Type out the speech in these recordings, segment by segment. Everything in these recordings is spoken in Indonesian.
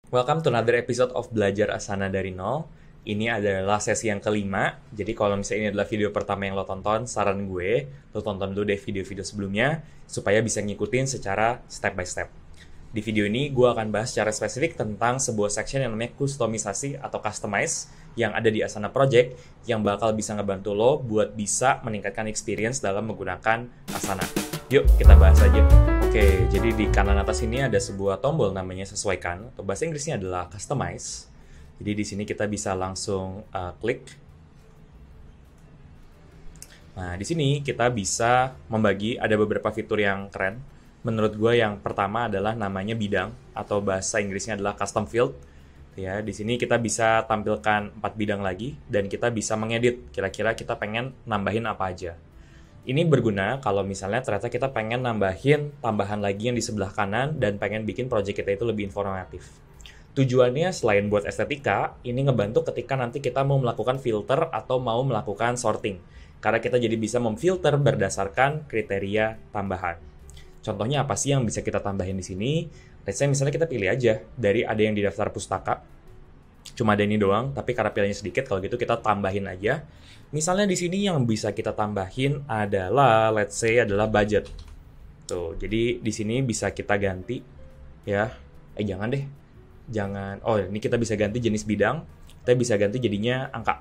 Welcome to another episode of Belajar Asana dari Nol. Ini adalah sesi yang kelima. Jadi kalau misalnya ini adalah video pertama yang lo tonton, saran gue, lo tonton dulu deh video-video sebelumnya, supaya bisa ngikutin secara step by step. Di video ini, gue akan bahas secara spesifik tentang sebuah section yang namanya kustomisasi atau customize yang ada di Asana Project, yang bakal bisa ngebantu lo buat bisa meningkatkan experience dalam menggunakan Asana. Yuk, kita bahas aja. Oke, jadi di kanan atas ini ada sebuah tombol namanya sesuaikan, atau bahasa Inggrisnya adalah customize. Jadi di sini kita bisa langsung klik. Nah, di sini kita bisa membagi, ada beberapa fitur yang keren. Menurut gue yang pertama adalah namanya bidang, atau bahasa Inggrisnya adalah custom field. Ya, di sini kita bisa tampilkan 4 bidang lagi, dan kita bisa mengedit. Kira-kira kita pengen nambahin apa aja. Ini berguna kalau misalnya ternyata kita pengen nambahin tambahan lagi yang di sebelah kanan dan pengen bikin project kita itu lebih informatif. Tujuannya selain buat estetika, ini ngebantu ketika nanti kita mau melakukan filter atau mau melakukan sorting. Karena kita jadi bisa memfilter berdasarkan kriteria tambahan. Contohnya apa sih yang bisa kita tambahin di sini? Let's say misalnya kita pilih aja dari ada yang di daftar pustaka. Cuma ada ini doang, tapi karena pilihannya sedikit, kalau gitu kita tambahin aja. Misalnya di sini yang bisa kita tambahin adalah, let's say adalah budget. Tuh, jadi di sini bisa kita ganti, ya. Jangan deh, jangan. Oh, ini kita bisa ganti jenis bidang. Kita bisa ganti jadinya angka.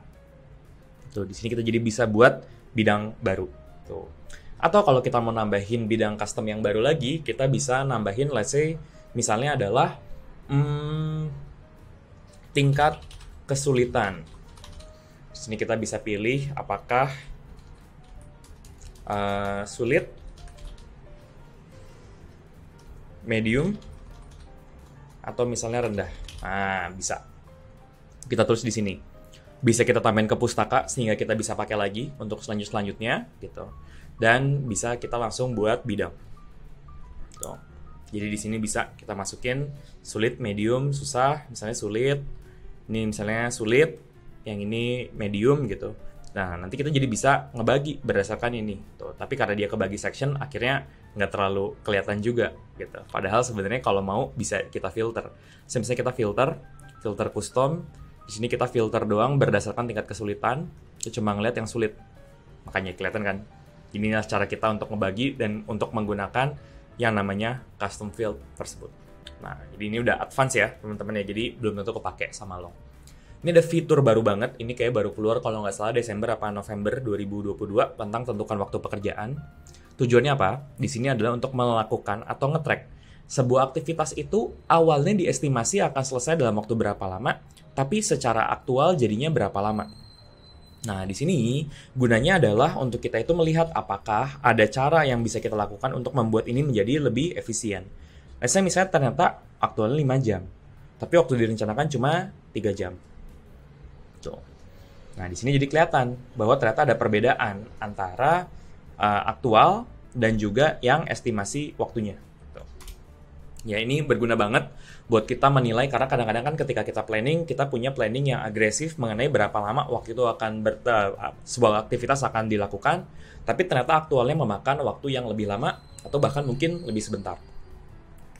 Tuh, di sini kita jadi bisa buat bidang baru. Tuh. Atau kalau kita mau nambahin bidang custom yang baru lagi, kita bisa nambahin, let's say, misalnya adalah tingkat kesulitan. Di sini kita bisa pilih apakah sulit, medium, atau misalnya rendah. Nah, bisa. Kita tulis di sini. Bisa kita tambahin ke pustaka sehingga kita bisa pakai lagi untuk selanjutnya gitu. Dan bisa kita langsung buat bidang. Tuh. Jadi di sini bisa kita masukin sulit, medium, susah, misalnya sulit. Ini misalnya sulit, yang ini medium gitu. Nah, nanti kita jadi bisa ngebagi berdasarkan ini. Tuh. Tapi karena dia kebagi section, akhirnya nggak terlalu kelihatan juga gitu. Padahal sebenarnya kalau mau bisa kita filter. Misalnya kita filter custom. Di sini kita filter doang berdasarkan tingkat kesulitan. Kita cuma ngeliat yang sulit. Makanya kelihatan kan. Inilah cara kita untuk ngebagi dan untuk menggunakan yang namanya custom field tersebut. Nah, jadi ini udah advance ya teman-teman ya. Jadi belum tentu kepake sama lo. Ini ada fitur baru banget, ini kayak baru keluar kalau nggak salah Desember apa November 2022 tentang tentukan waktu pekerjaan. Tujuannya apa? Di sini adalah untuk melakukan atau nge-track sebuah aktivitas itu awalnya diestimasi akan selesai dalam waktu berapa lama, tapi secara aktual jadinya berapa lama. Nah, di sini gunanya adalah untuk kita itu melihat apakah ada cara yang bisa kita lakukan untuk membuat ini menjadi lebih efisien. Misalnya ternyata aktualnya 5 jam, tapi waktu direncanakan cuma 3 jam. Tuh. Nah, di sini jadi kelihatan bahwa ternyata ada perbedaan antara aktual dan juga yang estimasi waktunya. Tuh. Ya, ini berguna banget buat kita menilai karena kadang-kadang kan ketika kita planning, kita punya planning yang agresif mengenai berapa lama waktu itu akan sebuah aktivitas akan dilakukan, tapi ternyata aktualnya memakan waktu yang lebih lama atau bahkan mungkin lebih sebentar.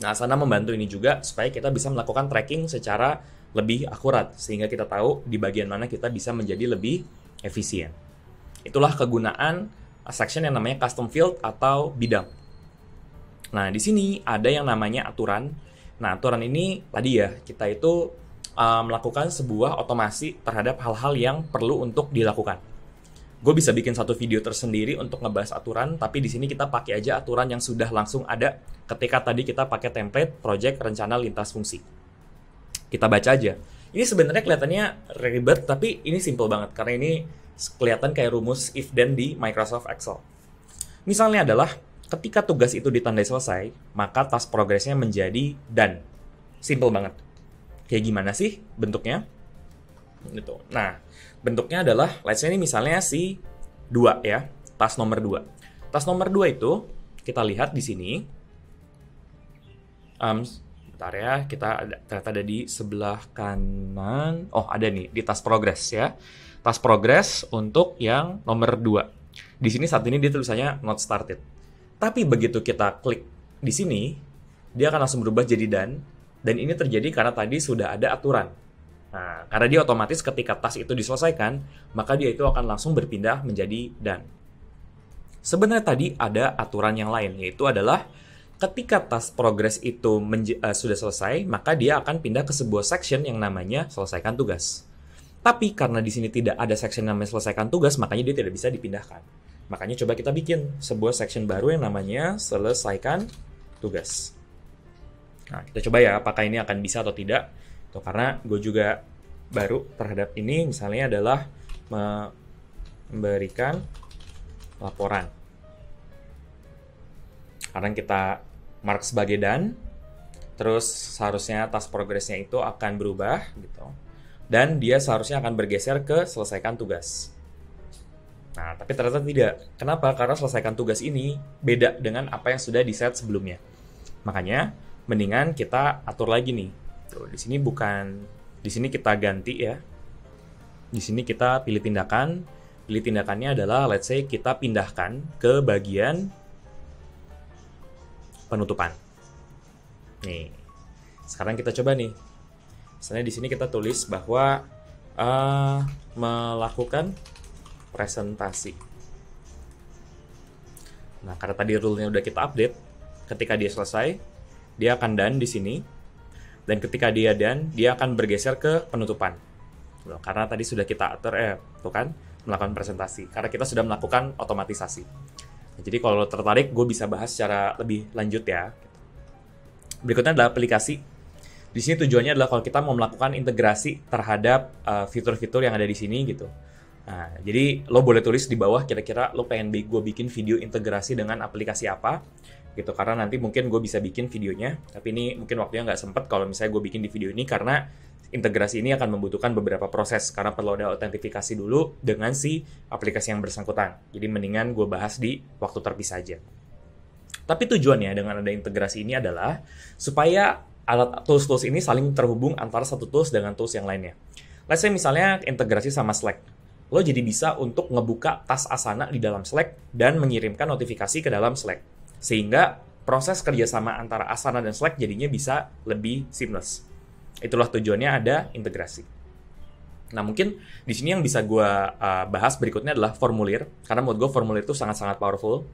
Nah, Asana membantu ini juga supaya kita bisa melakukan tracking secara lebih akurat, sehingga kita tahu di bagian mana kita bisa menjadi lebih efisien. Itulah kegunaan section yang namanya custom field atau bidang. Nah, di sini ada yang namanya aturan. Nah, aturan ini tadi ya, kita itu melakukan sebuah otomasi terhadap hal-hal yang perlu untuk dilakukan. Gue bisa bikin satu video tersendiri untuk ngebahas aturan, tapi di sini kita pakai aja aturan yang sudah langsung ada ketika tadi kita pakai template project rencana lintas fungsi. Kita baca aja. Ini sebenarnya kelihatannya ribet, tapi ini simple banget karena ini kelihatan kayak rumus if then di Microsoft Excel. Misalnya adalah ketika tugas itu ditandai selesai, maka task progress-nya menjadi done. Simple banget. Kayak gimana sih bentuknya? Gitu. Nah, bentuknya adalah let's say ini misalnya si 2 ya, task nomor 2. Task nomor 2 itu kita lihat di sini. Bentar ya, ternyata ada di sebelah kanan. Oh, ada nih di task progress ya. Task progress untuk yang nomor 2. Di sini saat ini dia tulisannya not started. Tapi begitu kita klik di sini, dia akan langsung berubah jadi done. Dan ini terjadi karena tadi sudah ada aturan. Nah, karena dia otomatis ketika task itu diselesaikan, maka dia itu akan langsung berpindah menjadi done. Sebenarnya tadi ada aturan yang lain, yaitu adalah ketika task progress itu sudah selesai, maka dia akan pindah ke sebuah section yang namanya selesaikan tugas. Tapi karena di sini tidak ada section yang namanya selesaikan tugas, makanya dia tidak bisa dipindahkan. Makanya coba kita bikin sebuah section baru yang namanya selesaikan tugas. Nah, kita coba ya apakah ini akan bisa atau tidak. Tuh, karena gue juga baru terhadap ini, misalnya adalah memberikan laporan. Karena kita mark sebagai done, terus seharusnya task progress-nya itu akan berubah gitu. Dan dia seharusnya akan bergeser ke selesaikan tugas. Nah, tapi ternyata tidak. Kenapa? Karena selesaikan tugas ini beda dengan apa yang sudah di-set sebelumnya. Makanya, mendingan kita atur lagi nih. Tuh, di sini kita ganti ya. Di sini kita pilih tindakan. Pilih tindakannya adalah, let's say, kita pindahkan ke bagian penutupan. Nih, sekarang kita coba nih. Misalnya di sini kita tulis bahwa melakukan presentasi. Nah, karena tadi rule-nya udah kita update, ketika dia selesai, dia akan done di sini. Dan ketika dia done, dia akan bergeser ke penutupan. Karena tadi sudah kita atur, tuh kan, melakukan presentasi. Karena kita sudah melakukan otomatisasi. Nah, jadi kalau tertarik, gue bisa bahas secara lebih lanjut ya. Berikutnya adalah aplikasi. Di sini tujuannya adalah kalau kita mau melakukan integrasi terhadap fitur-fitur yang ada di sini gitu. Nah, jadi lo boleh tulis di bawah kira-kira lo pengen gue bikin video integrasi dengan aplikasi apa gitu. Karena nanti mungkin gue bisa bikin videonya, tapi ini mungkin waktunya nggak sempet kalau misalnya gue bikin di video ini karena integrasi ini akan membutuhkan beberapa proses karena perlu ada autentifikasi dulu dengan si aplikasi yang bersangkutan. Jadi mendingan gue bahas di waktu terpisah aja. Tapi tujuannya dengan ada integrasi ini adalah supaya alat tools-tools ini saling terhubung antara satu tools dengan tools yang lainnya. Let's say misalnya integrasi sama Slack. Lo jadi bisa untuk ngebuka tas Asana di dalam Slack dan mengirimkan notifikasi ke dalam Slack. Sehingga proses kerjasama antara Asana dan Slack jadinya bisa lebih seamless. Itulah tujuannya ada integrasi. Nah, mungkin di sini yang bisa gue bahas berikutnya adalah formulir. Karena menurut gue formulir itu sangat-sangat powerful.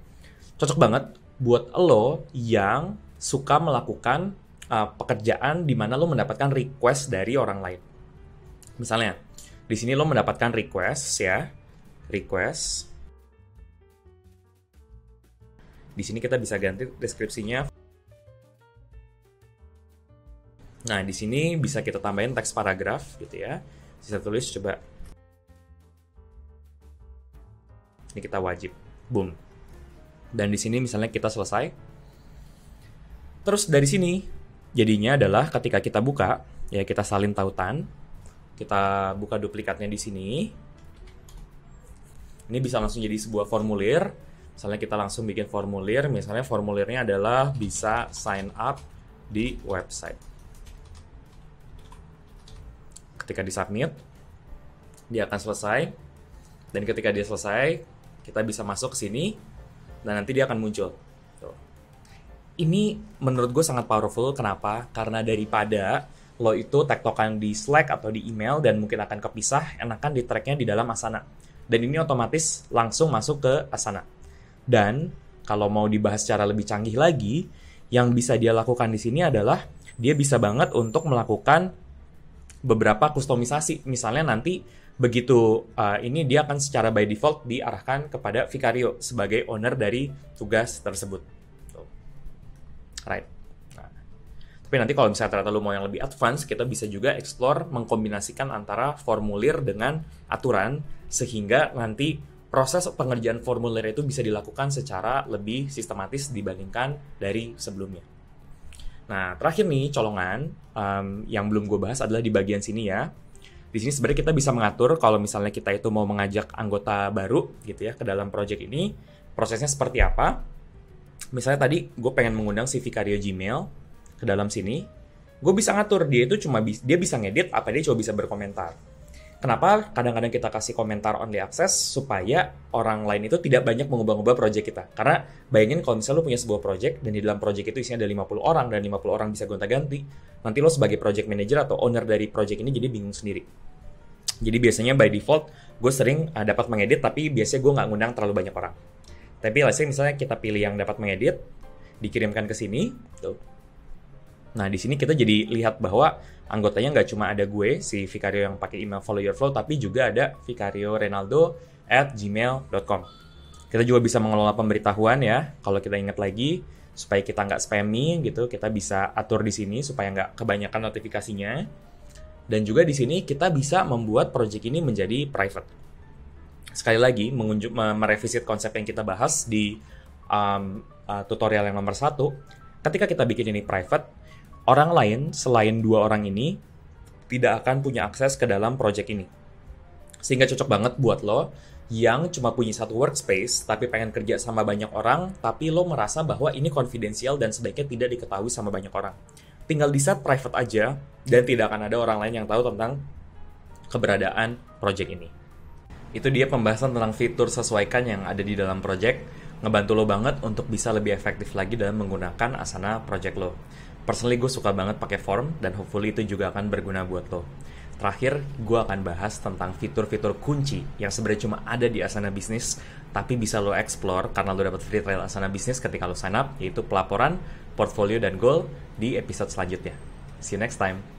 Cocok banget buat lo yang suka melakukan pekerjaan di mana lo mendapatkan request dari orang lain. Misalnya, di sini lo mendapatkan request ya, request. Di sini kita bisa ganti deskripsinya. Nah, di sini bisa kita tambahin teks paragraf gitu ya. Bisa tulis coba. Ini kita wajib. Boom. Dan di sini misalnya kita selesai. Terus dari sini jadinya adalah ketika kita buka, ya kita salin tautan, kita buka duplikatnya di sini. Ini bisa langsung jadi sebuah formulir. Misalnya kita langsung bikin formulir, misalnya formulirnya adalah bisa sign up di website. Ketika disubmit, dia akan selesai. Dan ketika dia selesai, kita bisa masuk ke sini, dan nanti dia akan muncul. Ini menurut gue sangat powerful. Kenapa? Karena daripada lo itu tektokan di Slack atau di email dan mungkin akan kepisah, enakan di tracknya di dalam Asana. Dan ini otomatis langsung masuk ke Asana. Dan kalau mau dibahas secara lebih canggih lagi, yang bisa dia lakukan di sini adalah dia bisa banget untuk melakukan beberapa kustomisasi. Misalnya nanti begitu ini dia akan secara by default diarahkan kepada Vicario sebagai owner dari tugas tersebut. Right. Nah, tapi nanti kalau misalnya ternyata lo mau yang lebih advance, kita bisa juga explore mengkombinasikan antara formulir dengan aturan sehingga nanti proses pengerjaan formulir itu bisa dilakukan secara lebih sistematis dibandingkan dari sebelumnya. Nah, terakhir nih colongan yang belum gue bahas adalah di bagian sini ya. Di sini sebenarnya kita bisa mengatur kalau misalnya kita itu mau mengajak anggota baru gitu ya ke dalam project ini, prosesnya seperti apa. Misalnya tadi gue pengen mengundang si Vicario Gmail ke dalam sini, gue bisa ngatur dia itu dia bisa ngedit apa dia cuma bisa berkomentar. Kenapa kadang-kadang kita kasih komentar only access supaya orang lain itu tidak banyak mengubah-ubah project kita. Karena bayangin kalau misalnya lo punya sebuah project dan di dalam project itu isinya ada 50 orang dan 50 orang bisa gonta-ganti, nanti lo sebagai project manager atau owner dari project ini jadi bingung sendiri. Jadi biasanya by default gue sering dapat mengedit, tapi biasanya gue nggak ngundang terlalu banyak orang. Tapi let's say misalnya kita pilih yang dapat mengedit, dikirimkan ke sini, tuh. Nah, di sini kita jadi lihat bahwa anggotanya nggak cuma ada gue, si Vicario yang pakai email Follow Your Flow, tapi juga ada vicariorenaldo@gmail.com. Kita juga bisa mengelola pemberitahuan ya, kalau kita ingat lagi, supaya kita nggak spammy gitu, kita bisa atur di sini supaya nggak kebanyakan notifikasinya. Dan juga di sini kita bisa membuat project ini menjadi private. Sekali lagi, merevisit konsep yang kita bahas di tutorial yang nomor 1, ketika kita bikin ini private, orang lain selain 2 orang ini tidak akan punya akses ke dalam project ini. Sehingga cocok banget buat lo yang cuma punya satu workspace tapi pengen kerja sama banyak orang, tapi lo merasa bahwa ini konfidensial dan sebaiknya tidak diketahui sama banyak orang. Tinggal di set private aja dan tidak akan ada orang lain yang tahu tentang keberadaan project ini. Itu dia pembahasan tentang fitur sesuaikan yang ada di dalam project, ngebantu lo banget untuk bisa lebih efektif lagi dalam menggunakan Asana project lo. Personally gue suka banget pakai form dan hopefully itu juga akan berguna buat lo. Terakhir, gue akan bahas tentang fitur-fitur kunci yang sebenarnya cuma ada di Asana Business, tapi bisa lo explore karena lo dapat free trial Asana Business ketika lo sign up, yaitu pelaporan, portfolio, dan goal di episode selanjutnya. See you next time.